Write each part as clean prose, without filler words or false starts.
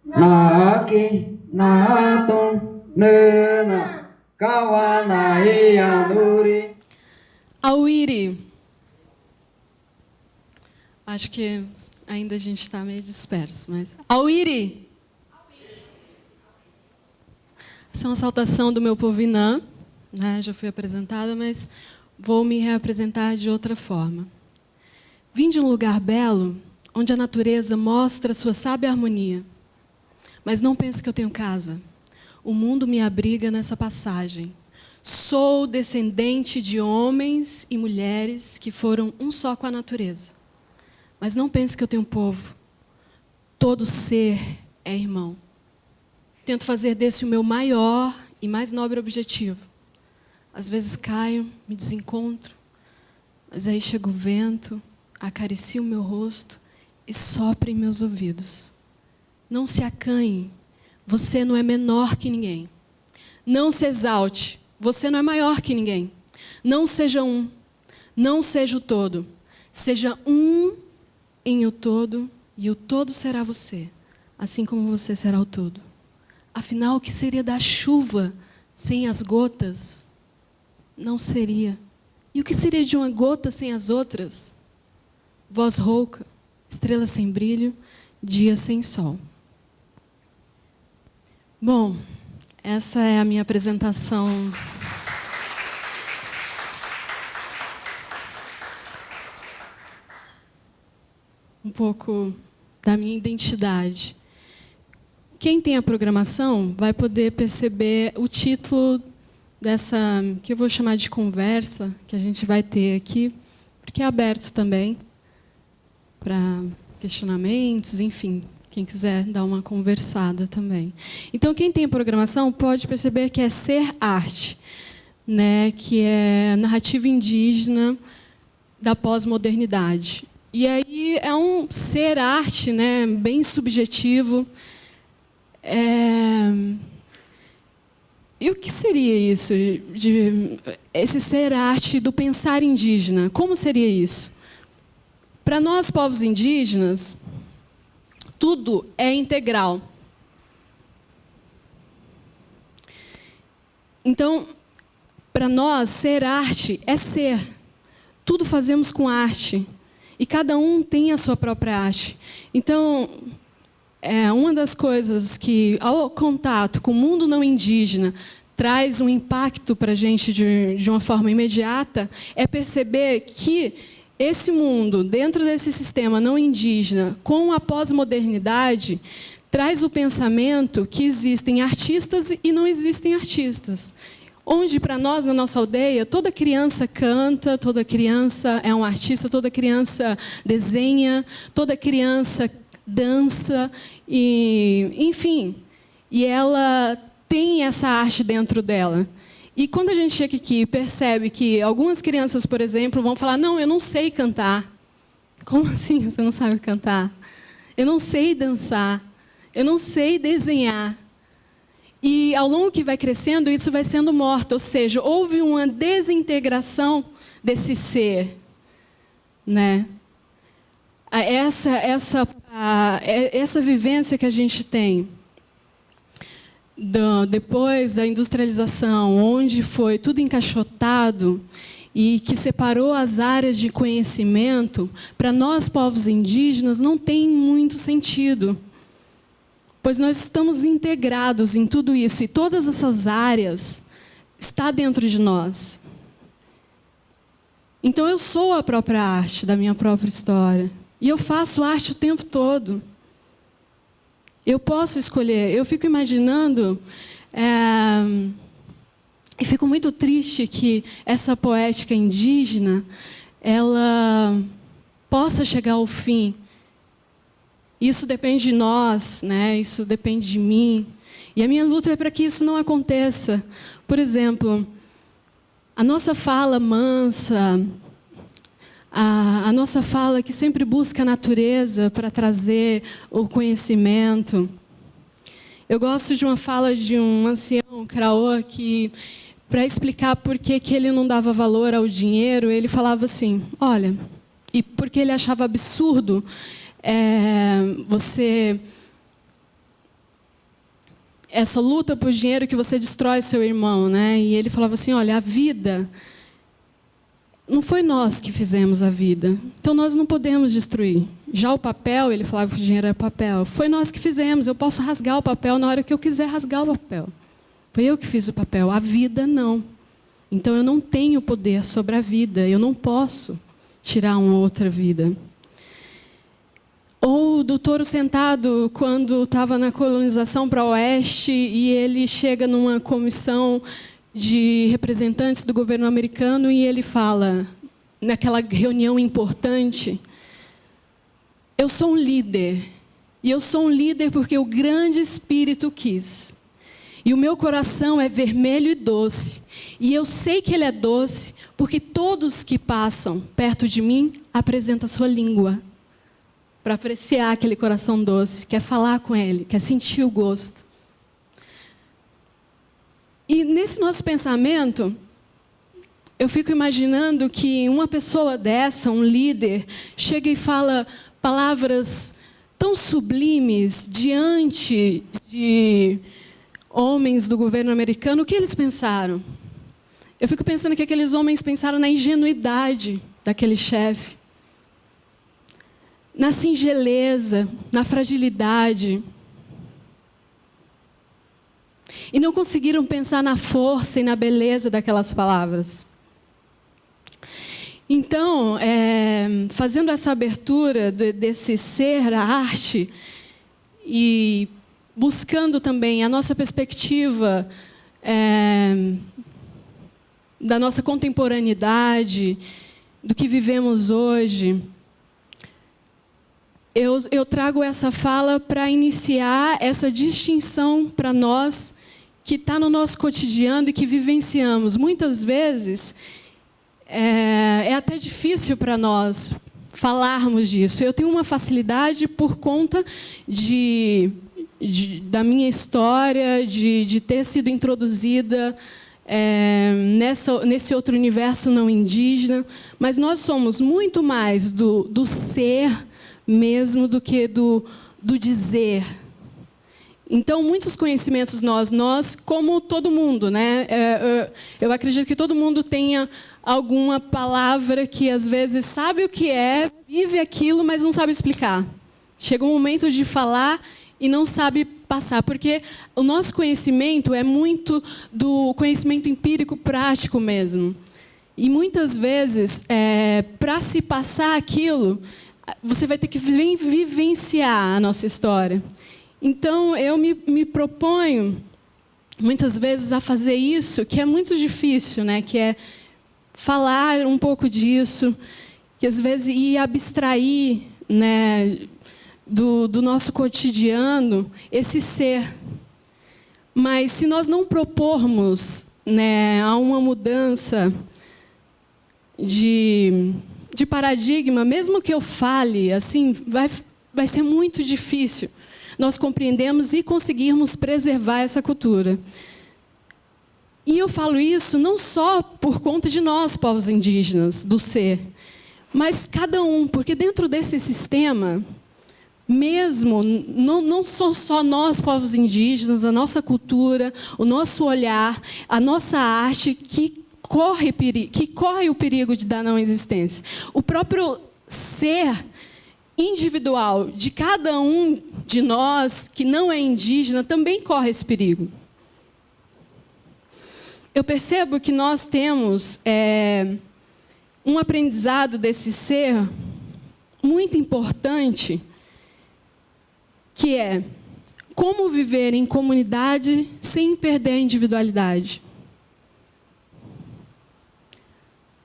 Naki nato nena kawanai anduri. Auiri. Acho que ainda a gente está meio disperso, mas... Auiri. Essa é uma saudação do meu povo Inã, né? Já fui apresentada, mas vou me reapresentar de outra forma. Vim de um lugar belo, onde a natureza mostra sua sábia harmonia. Mas não pense que eu tenho casa. O mundo me abriga nessa passagem. Sou descendente de homens e mulheres que foram um só com a natureza. Mas não pense que eu tenho povo. Todo ser é irmão. Tento fazer desse o meu maior e mais nobre objetivo. Às vezes caio, me desencontro, mas aí chega o vento, acaricia o meu rosto e sopra em meus ouvidos. Não se acanhe, você não é menor que ninguém. Não se exalte, você não é maior que ninguém. Não seja um, não seja o todo. Seja um em o todo, e o todo será você, assim como você será o todo. Afinal, o que seria da chuva sem as gotas? Não seria. E o que seria de uma gota sem as outras? Voz rouca, estrela sem brilho, dia sem sol. Bom, essa é a minha apresentação. Um pouco da minha identidade. Quem tem a programação vai poder perceber o título dessa, que eu vou chamar de conversa, que a gente vai ter aqui, porque é aberto também para questionamentos, enfim, quem quiser dar uma conversada também. Então, quem tem a programação pode perceber que é ser arte, né, que é narrativa indígena da pós-modernidade. E aí é um ser arte, né, bem subjetivo. E o que seria isso, esse ser arte do pensar indígena? Como seria isso? Para nós, povos indígenas, tudo é integral. Então, para nós, ser arte é ser. Tudo fazemos com arte. E cada um tem a sua própria arte. Então, uma das coisas que, ao contato com o mundo não indígena, traz um impacto para a gente de uma forma imediata, é perceber que esse mundo, dentro desse sistema não indígena, com a pós-modernidade, traz o pensamento que existem artistas e não existem artistas. Onde, para nós, na nossa aldeia, toda criança canta, toda criança é um artista, toda criança desenha, toda criança dança, e, enfim, e ela tem essa arte dentro dela. E quando a gente chega aqui e percebe que algumas crianças, por exemplo, vão falar: não, eu não sei cantar. Como assim você não sabe cantar? Eu não sei dançar, eu não sei desenhar. E ao longo que vai crescendo, isso vai sendo morto, ou seja, houve uma desintegração desse ser, né? Essa vivência que a gente tem depois da industrialização, onde foi tudo encaixotado e que separou as áreas de conhecimento, para nós, povos indígenas, não tem muito sentido. Pois nós estamos integrados em tudo isso, e todas essas áreas estão dentro de nós. Então, eu sou a própria arte da minha própria história. E eu faço arte o tempo todo. Eu posso escolher. Eu fico imaginando... e fico muito triste que essa poética indígena ela possa chegar ao fim. Isso depende de nós, né? Isso depende de mim. E a minha luta é para que isso não aconteça. Por exemplo, a nossa fala mansa, a nossa fala que sempre busca a natureza para trazer o conhecimento. Eu gosto de uma fala de um ancião, Craô, que, para explicar por que ele não dava valor ao dinheiro, ele falava assim: olha, e porque ele achava absurdo você essa luta por dinheiro que você destrói seu irmão, né? E ele falava assim, olha, a vida, não foi nós que fizemos a vida, então nós não podemos destruir. Já o papel, ele falava que o dinheiro é papel, foi nós que fizemos, eu posso rasgar o papel na hora que eu quiser rasgar o papel. Foi eu que fiz o papel, a vida não. Então eu não tenho poder sobre a vida, eu não posso tirar uma outra vida. Ou do Touro Sentado, quando estava na colonização para o oeste, e ele chega numa comissão de representantes do governo americano, e ele fala, naquela reunião importante, eu sou um líder, e eu sou um líder porque o grande Espírito quis. E o meu coração é vermelho e doce, e eu sei que ele é doce, porque todos que passam perto de mim apresentam a sua língua, para apreciar aquele coração doce, quer falar com ele, quer sentir o gosto. E nesse nosso pensamento, eu fico imaginando que uma pessoa dessa, um líder, chega e fala palavras tão sublimes diante de homens do governo americano. O que eles pensaram? Eu fico pensando que aqueles homens pensaram na ingenuidade daquele chefe, na singeleza, na fragilidade. E não conseguiram pensar na força e na beleza daquelas palavras. Então, fazendo essa abertura desse ser, a arte, e buscando também a nossa perspectiva da nossa contemporaneidade, do que vivemos hoje, eu trago essa fala para iniciar essa distinção para nós que está no nosso cotidiano e que vivenciamos. Muitas vezes é até difícil para nós falarmos disso. Eu tenho uma facilidade por conta da minha história, de ter sido introduzida nesse outro universo não indígena, mas nós somos muito mais do ser mesmo do que do dizer. Então, muitos conhecimentos nós como todo mundo, né? Eu acredito que todo mundo tenha alguma palavra que às vezes sabe o que é, vive aquilo, mas não sabe explicar. Chega um momento de falar e não sabe passar, porque o nosso conhecimento é muito do conhecimento empírico prático mesmo. E muitas vezes, para se passar aquilo, você vai ter que vivenciar a nossa história. Então, eu me proponho, muitas vezes, a fazer isso, que é muito difícil, né? Que é falar um pouco disso, que às vezes ir abstrair, né, do nosso cotidiano, esse ser. Mas, se nós não propormos, né, a uma mudança de paradigma, mesmo que eu fale, assim, vai ser muito difícil nós compreendemos e conseguirmos preservar essa cultura. E eu falo isso não só por conta de nós, povos indígenas, do ser, mas cada um, porque dentro desse sistema, mesmo, não são só nós, povos indígenas, a nossa cultura, o nosso olhar, a nossa arte, que corre o perigo de dar não existência. O próprio ser individual de cada um de nós, que não é indígena, também corre esse perigo. Eu percebo que nós temos um aprendizado desse ser muito importante, que é como viver em comunidade sem perder a individualidade.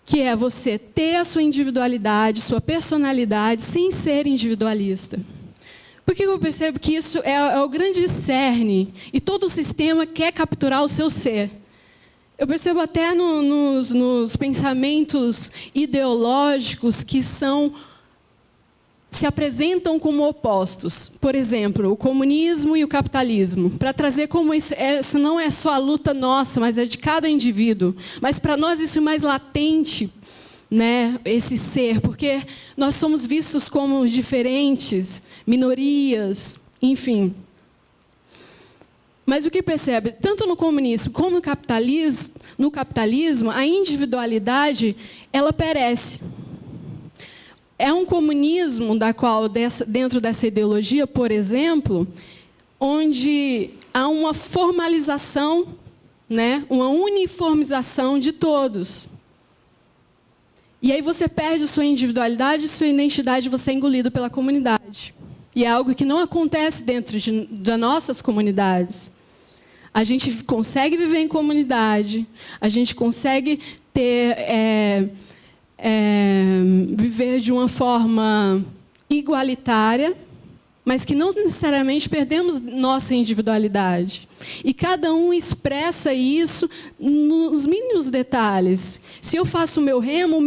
Que é você ter a sua individualidade, sua personalidade, sem ser individualista. Porque eu percebo que isso é o grande cerne, e todo o sistema quer capturar o seu ser. Eu percebo até nos pensamentos ideológicos que se apresentam como opostos. Por exemplo, o comunismo e o capitalismo. Para trazer como isso não é só a luta nossa, mas é de cada indivíduo. Mas para nós isso é mais latente, né, esse ser, porque nós somos vistos como diferentes, minorias, enfim. Mas o que percebe, tanto no comunismo como no capitalismo, a individualidade, ela perece. É um comunismo da qual, dentro dessa ideologia, por exemplo, onde há uma formalização, né, uma uniformização de todos. E aí você perde sua individualidade, sua identidade, você é engolido pela comunidade. E é algo que não acontece dentro das nossas comunidades. A gente consegue viver em comunidade, a gente consegue viver de uma forma igualitária, mas que não necessariamente perdemos nossa individualidade. E cada um expressa isso nos mínimos detalhes. Se eu faço o meu remo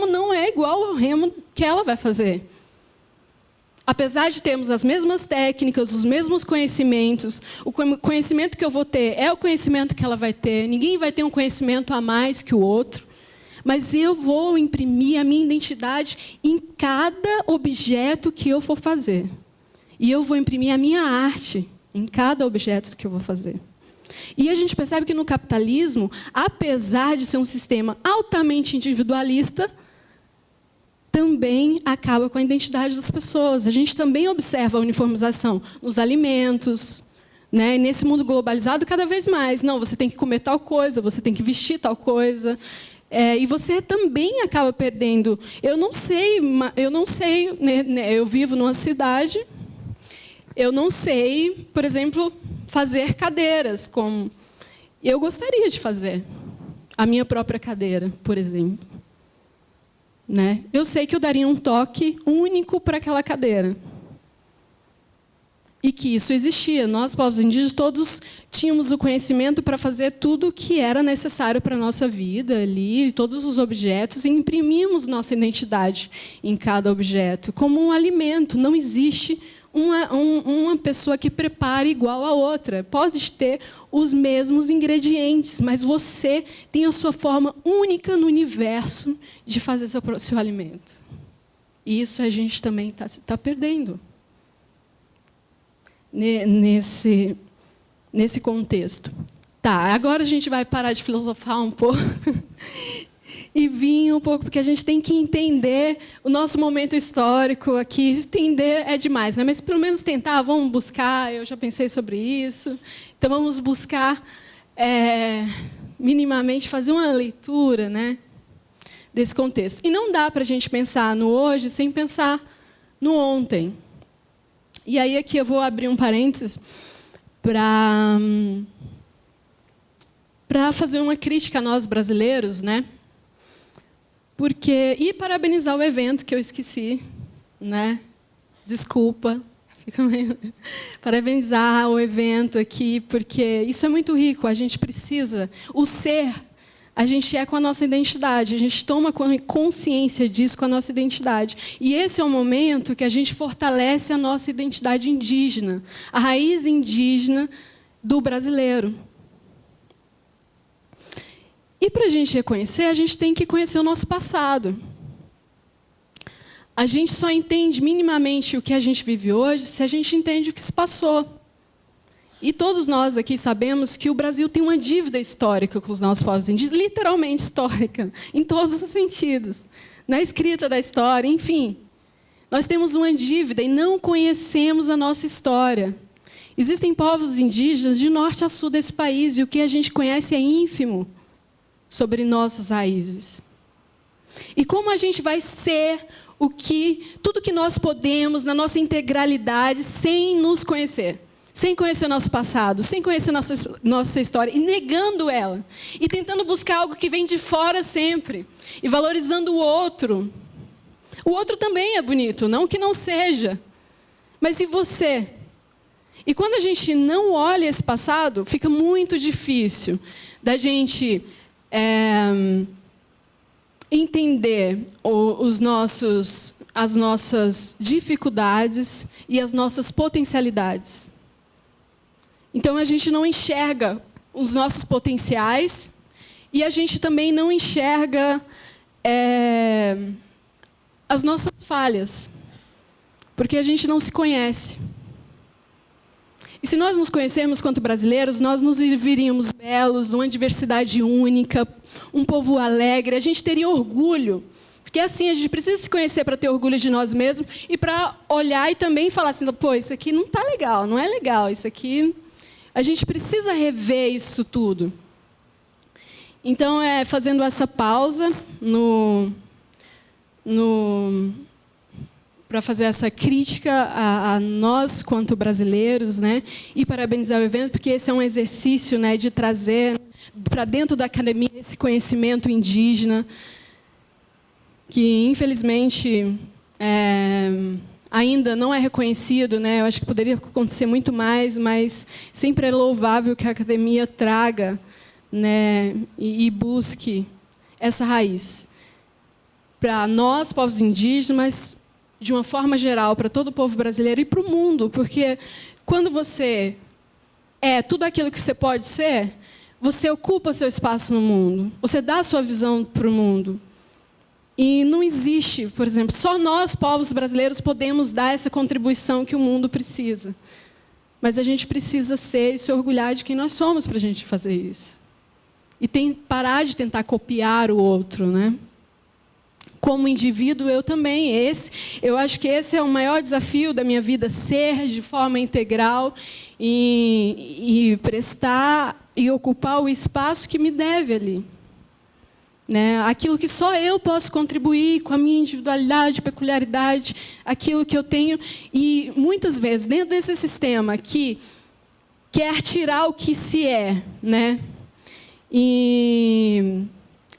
não é igual ao remo que ela vai fazer. Apesar de termos as mesmas técnicas, os mesmos conhecimentos, o conhecimento que eu vou ter é o conhecimento que ela vai ter. Ninguém vai ter um conhecimento a mais que o outro. Mas eu vou imprimir a minha identidade em cada objeto que eu for fazer. E eu vou imprimir a minha arte em cada objeto que eu vou fazer. E a gente percebe que no capitalismo, apesar de ser um sistema altamente individualista, também acaba com a identidade das pessoas. A gente também observa a uniformização nos alimentos, né? Nesse mundo globalizado, cada vez mais. Não, você tem que comer tal coisa, você tem que vestir tal coisa. E você também acaba perdendo. Eu não sei, né? Eu vivo numa cidade, eu não sei, por exemplo, fazer cadeiras, como eu gostaria de fazer. A minha própria cadeira, por exemplo. Né? Eu sei que eu daria um toque único para aquela cadeira. E que isso existia. Nós, povos indígenas, todos tínhamos o conhecimento para fazer tudo o que era necessário para a nossa vida ali, todos os objetos, e imprimimos nossa identidade em cada objeto, como um alimento. Não existe uma pessoa que prepare igual a outra. Pode ter os mesmos ingredientes, mas você tem a sua forma única no universo de fazer seu alimento. E isso a gente também está perdendo nesse contexto. Tá, agora a gente vai parar de filosofar um pouco e vir um pouco, porque a gente tem que entender o nosso momento histórico aqui. Entender é demais, né? Mas pelo menos tentar, vamos buscar, eu já pensei sobre isso. Então vamos buscar, minimamente, fazer uma leitura, né, desse contexto. E não dá para a gente pensar no hoje sem pensar no ontem. E aí aqui eu vou abrir um parênteses para fazer uma crítica a nós brasileiros, né? E parabenizar o evento, que eu esqueci, né? Desculpa. Parabenizar o evento aqui, porque isso é muito rico. A gente precisa... O ser, a gente é com a nossa identidade. A gente toma consciência disso com a nossa identidade. E esse é o momento que a gente fortalece a nossa identidade indígena, a raiz indígena do brasileiro. E para a gente reconhecer, a gente tem que conhecer o nosso passado. A gente só entende minimamente o que a gente vive hoje se a gente entende o que se passou. E todos nós aqui sabemos que o Brasil tem uma dívida histórica com os nossos povos indígenas, literalmente histórica, em todos os sentidos. Na escrita da história, enfim. Nós temos uma dívida e não conhecemos a nossa história. Existem povos indígenas de norte a sul desse país e o que a gente conhece é ínfimo sobre nossas raízes. E como a gente vai ser tudo que nós podemos na nossa integralidade sem nos conhecer, sem conhecer o nosso passado, sem conhecer nossa história, e negando ela, e tentando buscar algo que vem de fora sempre, e valorizando o outro. O outro também é bonito, não que não seja, mas e você? E quando a gente não olha esse passado, fica muito difícil da gente entender as nossas dificuldades e as nossas potencialidades. Então, a gente não enxerga os nossos potenciais e a gente também não enxerga as nossas falhas, porque a gente não se conhece. E se nós nos conhecermos quanto brasileiros, nós nos viríamos belos, numa diversidade única, um povo alegre, a gente teria orgulho. Porque assim, a gente precisa se conhecer para ter orgulho de nós mesmos e para olhar e também falar assim, pô, isso aqui não está legal, não é legal, isso aqui... A gente precisa rever isso tudo. Então, fazendo essa pausa para fazer essa crítica a nós, quanto brasileiros, né? E parabenizar o evento, porque esse é um exercício, né, de trazer para dentro da academia esse conhecimento indígena, que, infelizmente, ainda não é reconhecido, né? Eu acho que poderia acontecer muito mais, mas sempre é louvável que a academia traga, né, e busque essa raiz para nós, povos indígenas, mas de uma forma geral, para todo o povo brasileiro e para o mundo, porque quando você é tudo aquilo que você pode ser, você ocupa seu espaço no mundo, você dá a sua visão para o mundo. E não existe, por exemplo, só nós, povos brasileiros, podemos dar essa contribuição que o mundo precisa. Mas a gente precisa ser e se orgulhar de quem nós somos para a gente fazer isso. E parar de tentar copiar o outro, né? Como indivíduo, eu também. Eu acho que esse é o maior desafio da minha vida, ser de forma integral e prestar e ocupar o espaço que me deve ali. Né? Aquilo que só eu posso contribuir com a minha individualidade, peculiaridade, aquilo que eu tenho. E, muitas vezes, dentro desse sistema que quer tirar o que se é, né? E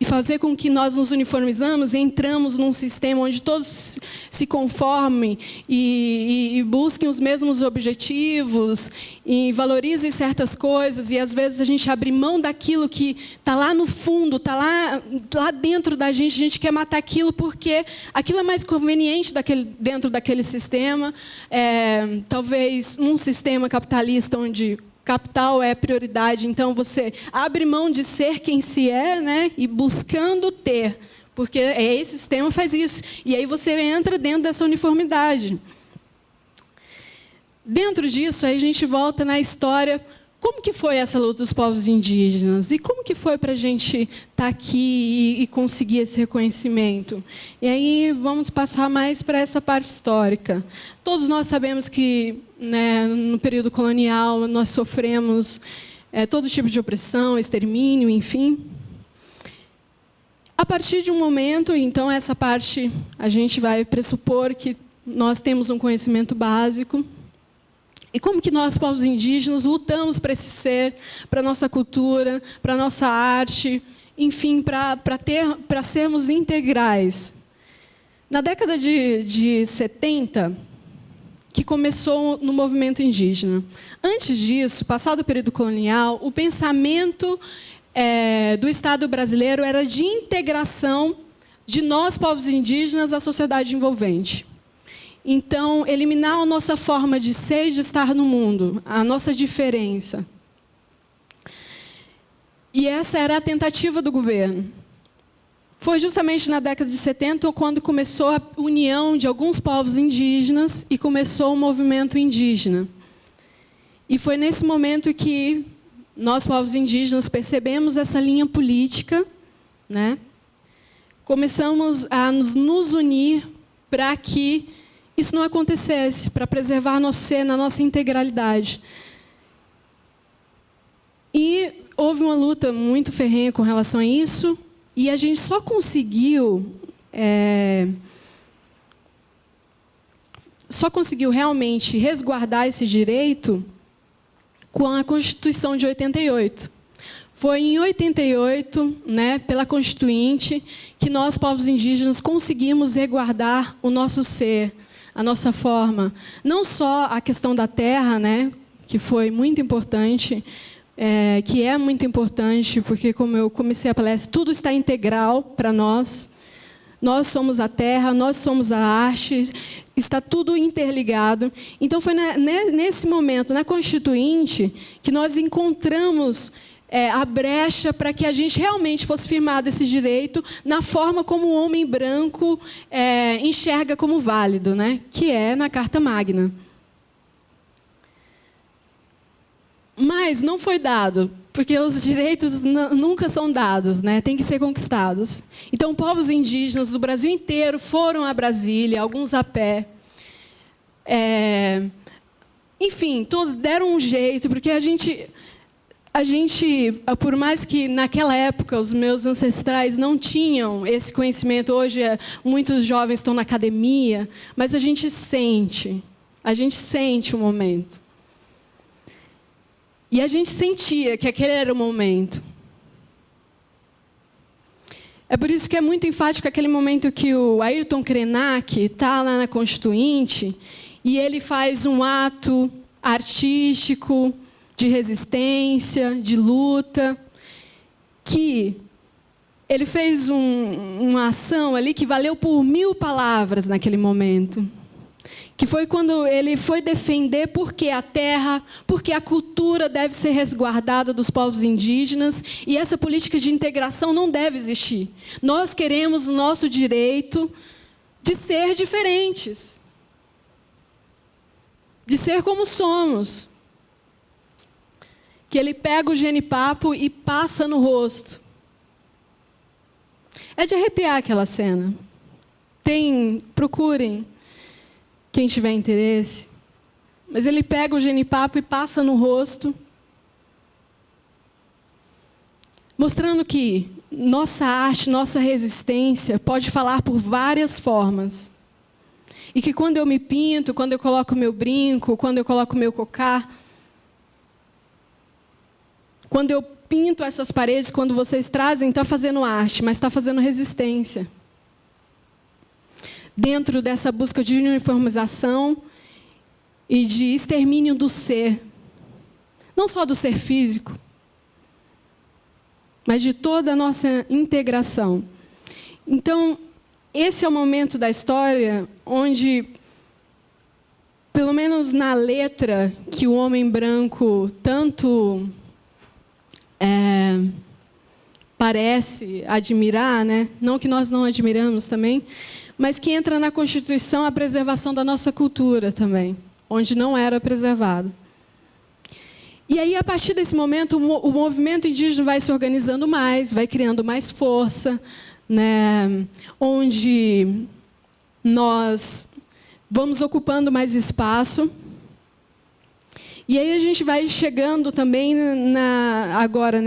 fazer com que nós nos uniformizamos e entramos num sistema onde todos se conformem e busquem os mesmos objetivos e valorizem certas coisas, e às vezes a gente abre mão daquilo que está lá no fundo, está lá dentro da gente, a gente quer matar aquilo porque aquilo é mais conveniente dentro daquele sistema, talvez num sistema capitalista onde capital é prioridade, então você abre mão de ser quem se é, né, e buscando ter, porque esse sistema faz isso. E aí você entra dentro dessa uniformidade. Dentro disso, aí a gente volta na história, como que foi essa luta dos povos indígenas? E como que foi para a gente estar aqui e conseguir esse reconhecimento? E aí vamos passar mais para essa parte histórica. Todos nós sabemos que, né, no período colonial, nós sofremos todo tipo de opressão, extermínio, enfim. A partir de um momento, então, essa parte, a gente vai pressupor que nós temos um conhecimento básico. E como que nós, povos indígenas, lutamos para esse ser, para a nossa cultura, para a nossa arte, enfim, para sermos integrais. Na década de 70, que começou no movimento indígena. Antes disso, passado o período colonial, o pensamento do Estado brasileiro era de integração de nós, povos indígenas, à sociedade envolvente. Então, eliminar a nossa forma de ser e de estar no mundo, a nossa diferença. E essa era a tentativa do governo. Foi justamente na década de 70 quando começou a união de alguns povos indígenas e começou o movimento indígena. E foi nesse momento que nós, povos indígenas, percebemos essa linha política, né? Começamos a nos unir para que isso não acontecesse, para preservar nosso ser na nossa integralidade. E houve uma luta muito ferrenha com relação a isso, e a gente só conseguiu realmente resguardar esse direito com a Constituição de 88. Foi em 88, né, pela Constituinte, que nós, povos indígenas, conseguimos resguardar o nosso ser, a nossa forma. Não só a questão da terra, né, que foi muito importante, que é muito importante, porque, como eu comecei a palestra, tudo está integral para nós. Nós somos a terra, nós somos a arte, está tudo interligado. Então, foi nesse momento, na Constituinte, que nós encontramos a brecha para que a gente realmente fosse firmado esse direito na forma como o homem branco enxerga como válido, né? Que é na Carta Magna. Mas não foi dado, porque os direitos nunca são dados, né? Tem que ser conquistados. Então, povos indígenas do Brasil inteiro foram a Brasília, alguns a pé. Enfim, todos deram um jeito, porque a gente, por mais que naquela época os meus ancestrais não tinham esse conhecimento, hoje muitos jovens estão na academia, mas a gente sente o momento. E a gente sentia que aquele era o momento. É por isso que é muito enfático aquele momento que o Ayrton Krenak está lá na Constituinte e ele faz um ato artístico de resistência, de luta, que ele fez uma ação ali que valeu por 1000 palavras naquele momento. Que foi quando ele foi defender por que a terra, porque a cultura deve ser resguardada dos povos indígenas e essa política de integração não deve existir. Nós queremos o nosso direito de ser diferentes, de ser como somos. Que ele pega o genipapo e passa no rosto. É de arrepiar aquela cena. Procurem. Quem tiver interesse. Mas ele pega o genipapo e passa no rosto, mostrando que nossa arte, nossa resistência pode falar por várias formas. E que quando eu me pinto, quando eu coloco meu brinco, quando eu coloco meu cocá, quando eu pinto essas paredes, quando vocês trazem, está fazendo arte, mas está fazendo resistência. Dentro dessa busca de uniformização e de extermínio do ser. Não só do ser físico, mas de toda a nossa integração. Então, esse é o momento da história onde, pelo menos na letra que o homem branco tanto parece admirar, né? Não que nós não admiramos também, mas que entra na Constituição a preservação da nossa cultura também, onde não era preservado. E aí, a partir desse momento, o movimento indígena vai se organizando mais, vai criando mais força, né? Onde nós vamos ocupando mais espaço. E aí a gente vai chegando também agora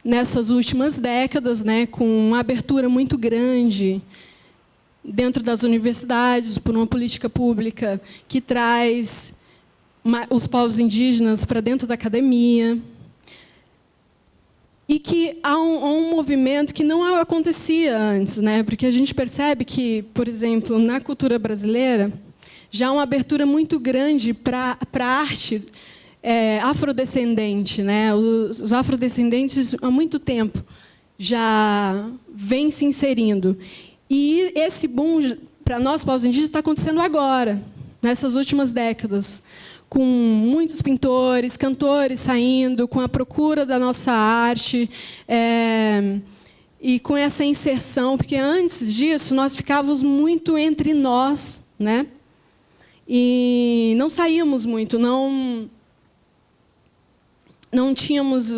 nessas últimas décadas, né, com uma abertura muito grande dentro das universidades, por uma política pública que traz os povos indígenas para dentro da academia. E que há um movimento que não acontecia antes, né, porque a gente percebe que, por exemplo, na cultura brasileira, já há uma abertura muito grande para a arte afrodescendente, né? Os afrodescendentes, há muito tempo, já vêm se inserindo. E esse boom, para nós, povos indígenas, está acontecendo agora, nessas últimas décadas, com muitos pintores, cantores saindo, com a procura da nossa arte, e com essa inserção, porque antes disso nós ficávamos muito entre nós, né? E não saíamos muito, não tínhamos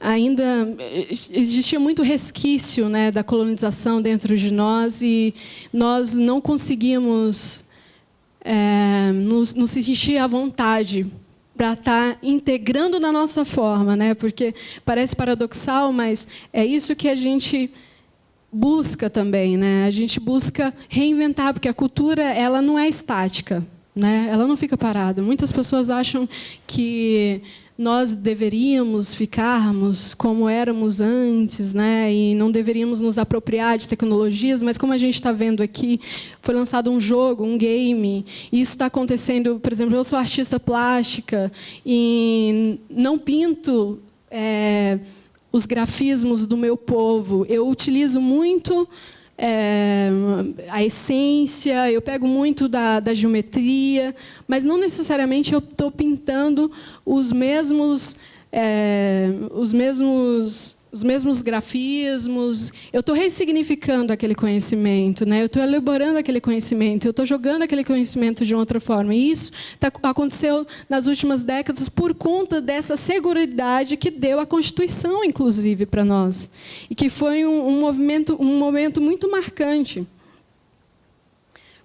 ainda existia muito resquício, né, da colonização dentro de nós e nós não conseguimos nos sentir à vontade para estar integrando na nossa forma, né? Porque parece paradoxal, mas é isso que a gente busca também, né? A gente busca reinventar, porque a cultura ela não é estática, né? Ela não fica parada. Muitas pessoas acham que nós deveríamos ficarmos como éramos antes, né? E não deveríamos nos apropriar de tecnologias, mas como a gente está vendo aqui, foi lançado um jogo, um game, e isso está acontecendo. Por exemplo, eu sou artista plástica e não pinto os grafismos do meu povo. Eu utilizo muito a essência, eu pego muito da geometria, mas não necessariamente eu estou pintando os mesmos os mesmos grafismos. Eu estou ressignificando aquele conhecimento, né? Eu estou elaborando aquele conhecimento, eu estou jogando aquele conhecimento de outra forma. E isso aconteceu nas últimas décadas por conta dessa seguridade que deu a Constituição, inclusive, para nós. E que foi um momento muito marcante.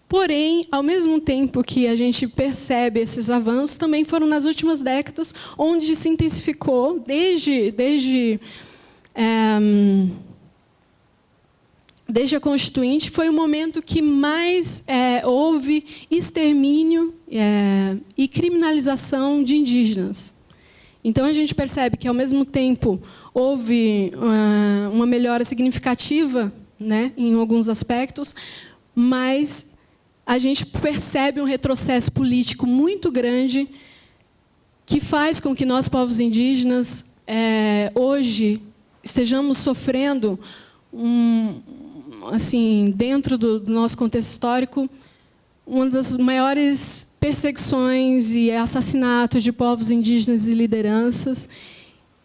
Porém, ao mesmo tempo que a gente percebe esses avanços, também foram nas últimas décadas onde se intensificou, desde a Constituinte, foi o momento que mais houve extermínio e criminalização de indígenas. Então, a gente percebe que, ao mesmo tempo, houve uma melhora significativa, né, em alguns aspectos, mas a gente percebe um retrocesso político muito grande que faz com que nós, povos indígenas, hoje estejamos sofrendo, assim, dentro do nosso contexto histórico, uma das maiores perseguições e assassinatos de povos indígenas e lideranças.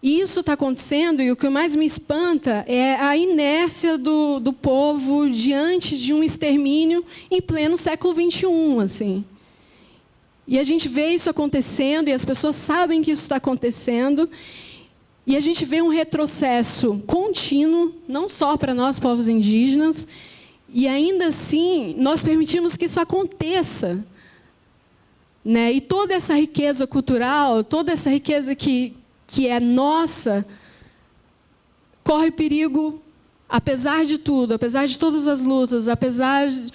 E isso está acontecendo, e o que mais me espanta é a inércia do povo diante de um extermínio em pleno século XXI. Assim. E a gente vê isso acontecendo, e as pessoas sabem que isso está acontecendo, e a gente vê um retrocesso contínuo, não só para nós, povos indígenas, e ainda assim nós permitimos que isso aconteça. Né? E toda essa riqueza cultural, toda essa riqueza que é nossa, corre perigo, apesar de tudo, apesar de todas as lutas, apesar de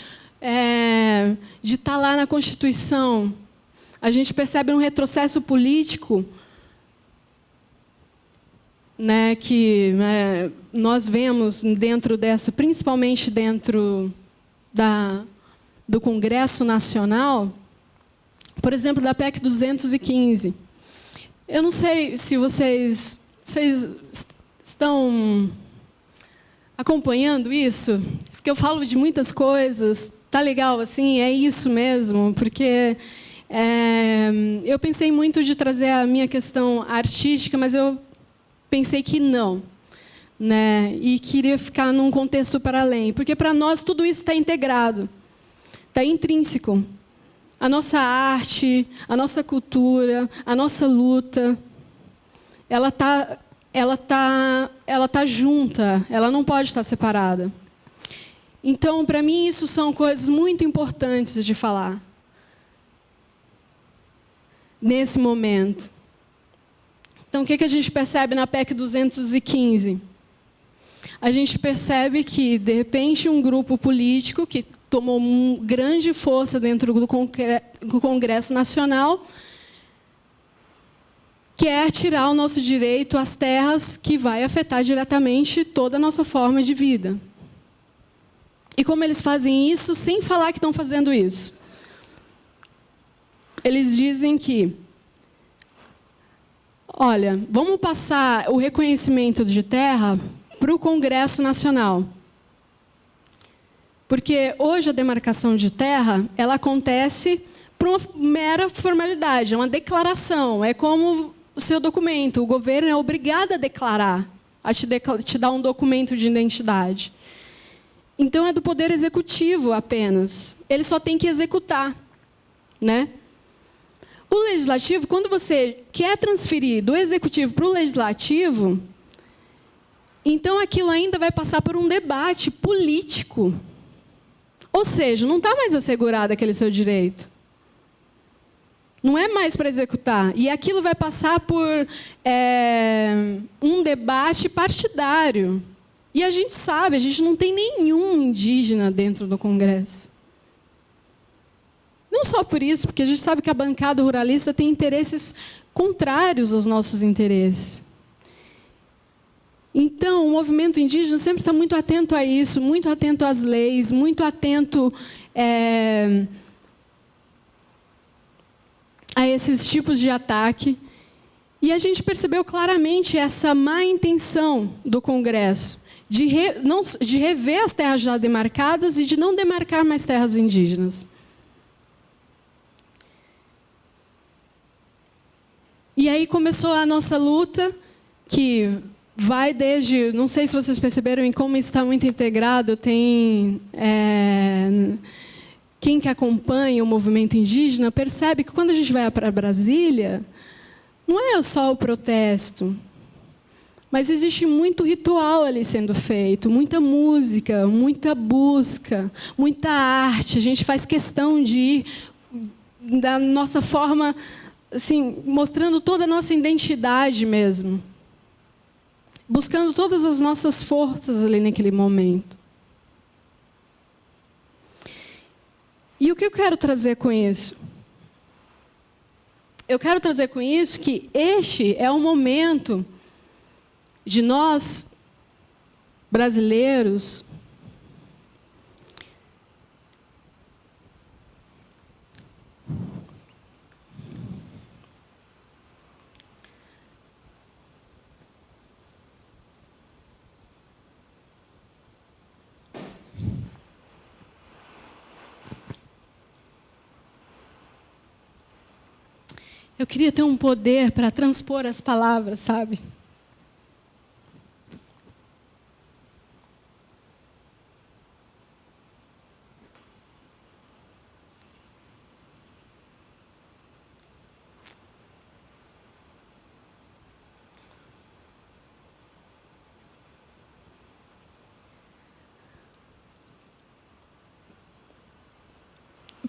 estar lá na Constituição. A gente percebe um retrocesso político, né, que nós vemos dentro dessa, principalmente dentro do Congresso Nacional, por exemplo, da PEC 215. Eu não sei se vocês estão acompanhando isso, porque eu falo de muitas coisas. Tá legal, assim, é isso mesmo, porque eu pensei muito de trazer a minha questão artística, mas eu pensei que não, né? E queria ficar num contexto para além, porque para nós tudo isso está integrado, está intrínseco. A nossa arte, a nossa cultura, a nossa luta, ela tá junta, ela não pode estar separada. Então, para mim, isso são coisas muito importantes de falar nesse momento. Então, o que a gente percebe na PEC 215? A gente percebe que, de repente, um grupo político que tomou grande força dentro do Congresso Nacional quer tirar o nosso direito às terras, que vai afetar diretamente toda a nossa forma de vida. E como eles fazem isso sem falar que estão fazendo isso? Eles dizem que, olha, vamos passar o reconhecimento de terra para o Congresso Nacional. Porque hoje a demarcação de terra, ela acontece por uma mera formalidade, é uma declaração, é como o seu documento. O governo é obrigado a declarar, a te dar um documento de identidade. Então é do Poder Executivo apenas. Ele só tem que executar, né? O Legislativo, quando você quer transferir do Executivo para o Legislativo, então aquilo ainda vai passar por um debate político. Ou seja, não está mais assegurado aquele seu direito. Não é mais para executar. E aquilo vai passar por um debate partidário. E a gente sabe, a gente não tem nenhum indígena dentro do Congresso. Não só por isso, porque a gente sabe que a bancada ruralista tem interesses contrários aos nossos interesses. Então, o movimento indígena sempre está muito atento a isso, muito atento às leis, muito atento a esses tipos de ataque. E a gente percebeu claramente essa má intenção do Congresso de rever as terras já demarcadas e de não demarcar mais terras indígenas. E aí começou a nossa luta, que vai desde... Não sei se vocês perceberam em como isso está muito integrado. Tem... quem que acompanha o movimento indígena percebe que quando a gente vai para Brasília, não é só o protesto, mas existe muito ritual ali sendo feito, muita música, muita busca, muita arte. A gente faz questão de ir da nossa forma, assim, mostrando toda a nossa identidade mesmo, buscando todas as nossas forças ali naquele momento. E o que eu quero trazer com isso? Eu quero trazer com isso que este é o momento de nós, brasileiros, eu queria ter um poder para transpor as palavras, sabe?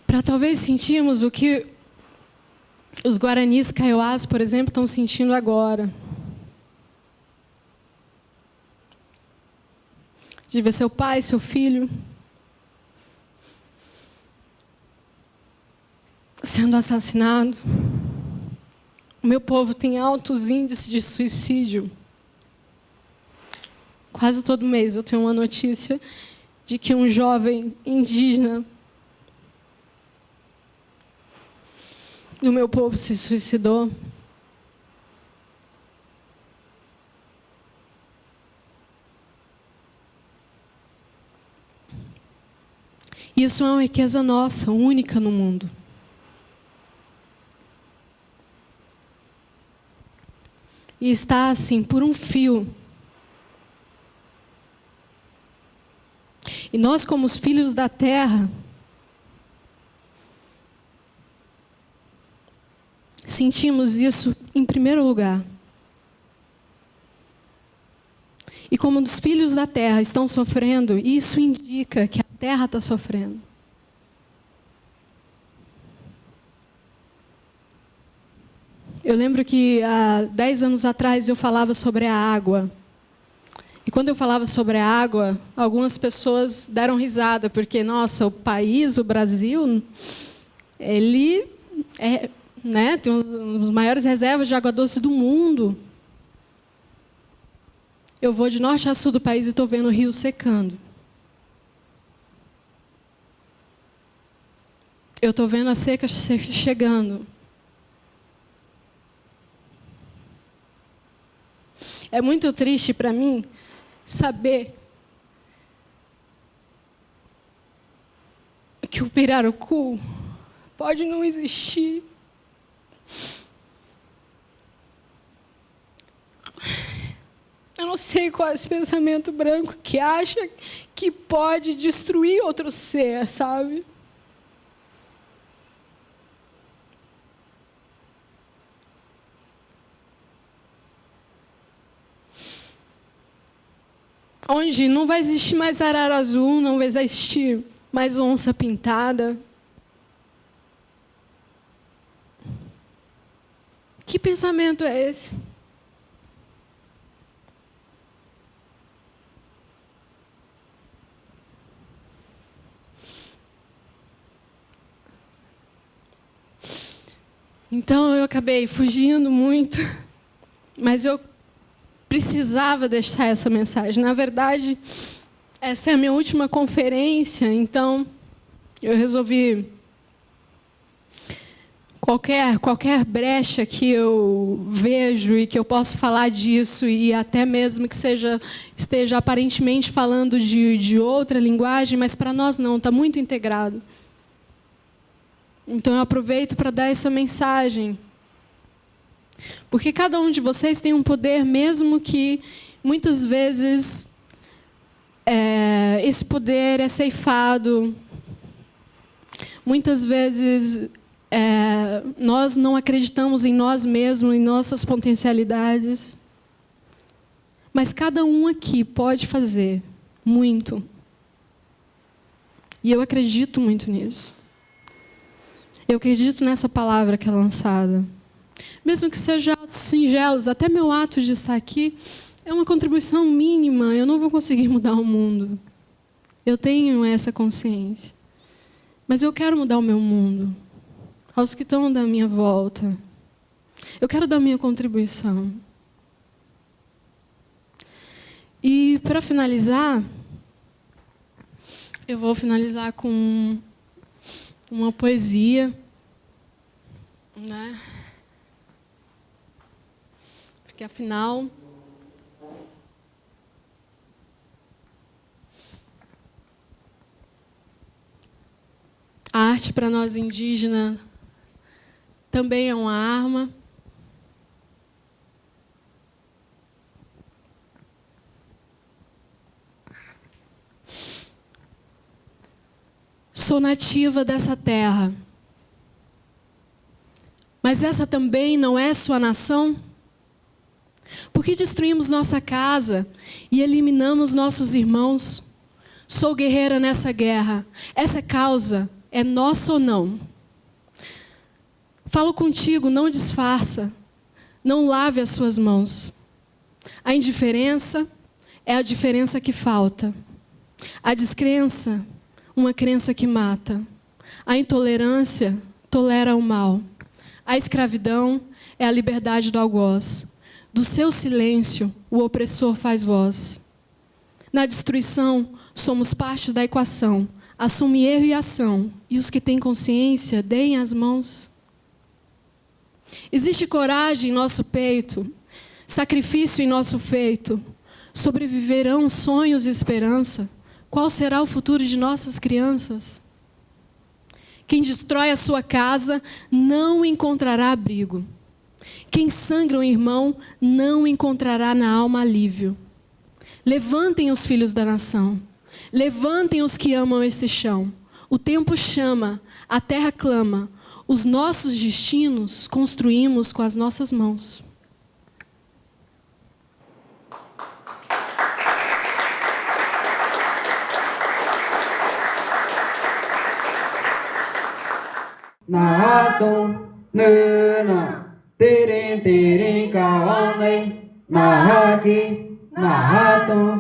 Para talvez sentirmos o que os guaranis kaiowás, por exemplo, estão sentindo agora. De ver seu pai, seu filho sendo assassinado. O meu povo tem altos índices de suicídio. Quase todo mês eu tenho uma notícia de que um jovem indígena do meu povo se suicidou. Isso é uma riqueza nossa, única no mundo. E está assim, por um fio. E nós, como os filhos da terra, sentimos isso em primeiro lugar. E como os filhos da terra estão sofrendo, isso indica que a terra está sofrendo. Eu lembro que há 10 anos atrás eu falava sobre a água. E quando eu falava sobre a água, algumas pessoas deram risada, porque, nossa, o país, o Brasil, ele tem uma das maiores reservas de água doce do mundo. Eu vou de norte a sul do país e estou vendo o rio secando. Eu estou vendo a seca chegando. É muito triste para mim saber que o pirarucu pode não existir. Eu não sei qual é esse pensamento branco que acha que pode destruir outro ser, sabe? Onde não vai existir mais arara azul, não vai existir mais onça pintada. Que pensamento é esse? Então eu acabei fugindo muito, mas eu precisava deixar essa mensagem. Na verdade, essa é a minha última conferência, então eu resolvi qualquer brecha que eu vejo e que eu possa falar disso, e até mesmo que esteja aparentemente falando de outra linguagem, mas para nós não, está muito integrado. Então eu aproveito para dar essa mensagem. Porque cada um de vocês tem um poder, mesmo que Muitas vezes, esse poder é ceifado. Muitas vezes, nós não acreditamos em nós mesmos, em nossas potencialidades. Mas cada um aqui pode fazer muito. E eu acredito muito nisso. Eu acredito nessa palavra que é lançada. Mesmo que seja atos singelos, até meu ato de estar aqui é uma contribuição mínima. Eu não vou conseguir mudar o mundo. Eu tenho essa consciência. Mas eu quero mudar o meu mundo. Aos que estão da minha volta. Eu quero dar minha contribuição. E, para finalizar, eu vou finalizar com uma poesia, né? Porque, afinal, a arte para nós indígenas também é uma arma. Sou nativa dessa terra. Mas essa também não é sua nação? Por que destruímos nossa casa e eliminamos nossos irmãos? Sou guerreira nessa guerra. Essa causa é nossa ou não? Falo contigo, não disfarça. Não lave as suas mãos. A indiferença é a diferença que falta. A descrença, uma crença que mata. A intolerância tolera o mal. A escravidão é a liberdade do algoz. Do seu silêncio, o opressor faz voz. Na destruição, somos parte da equação. Assume erro e ação. E os que têm consciência, deem as mãos. Existe coragem em nosso peito, sacrifício em nosso feito. Sobreviverão sonhos e esperança. Qual será o futuro de nossas crianças? Quem destrói a sua casa não encontrará abrigo. Quem sangra um irmão não encontrará na alma alívio. Levantem os filhos da nação. Levantem os que amam esse chão. O tempo chama, a terra clama. Os nossos destinos construímos com as nossas mãos. Nahaton nuna tirin tirin kawanai nahaki nahaton